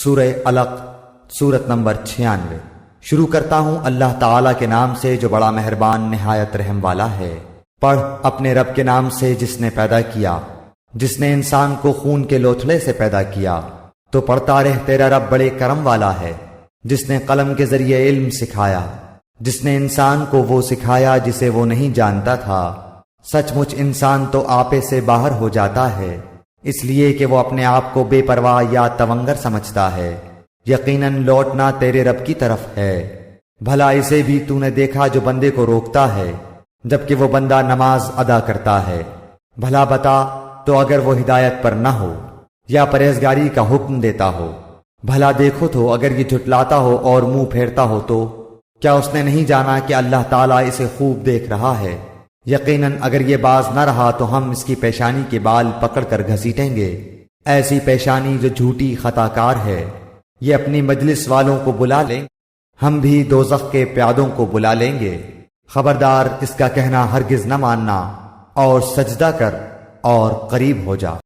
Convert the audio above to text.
سورہ علق سورت نمبر 96۔ شروع کرتا ہوں اللہ تعالیٰ کے نام سے جو بڑا مہربان نہایت رحم والا ہے۔ پڑھ اپنے رب کے نام سے جس نے پیدا کیا، جس نے انسان کو خون کے لوتھڑے سے پیدا کیا۔ تو پڑھتا رہ، تیرا رب بڑے کرم والا ہے، جس نے قلم کے ذریعے علم سکھایا، جس نے انسان کو وہ سکھایا جسے وہ نہیں جانتا تھا۔ سچ مچ انسان تو آپے سے باہر ہو جاتا ہے، اس لیے کہ وہ اپنے آپ کو بے پرواہ یا تونگر سمجھتا ہے۔ یقیناً لوٹنا تیرے رب کی طرف ہے۔ بھلا اسے بھی تو نے دیکھا جو بندے کو روکتا ہے جبکہ وہ بندہ نماز ادا کرتا ہے؟ بھلا بتا تو اگر وہ ہدایت پر نہ ہو یا پرہیزگاری کا حکم دیتا ہو، بھلا دیکھو تو اگر یہ جھٹلاتا ہو اور منہ پھیرتا ہو تو کیا اس نے نہیں جانا کہ اللہ تعالیٰ اسے خوب دیکھ رہا ہے؟ یقیناً اگر یہ باز نہ رہا تو ہم اس کی پیشانی کے بال پکڑ کر گھسیٹیں گے، ایسی پیشانی جو جھوٹی خطا کار ہے۔ یہ اپنی مجلس والوں کو بلا لیں، ہم بھی دوزخ کے پیادوں کو بلا لیں گے۔ خبردار، اس کا کہنا ہرگز نہ ماننا، اور سجدہ کر اور قریب ہو جا۔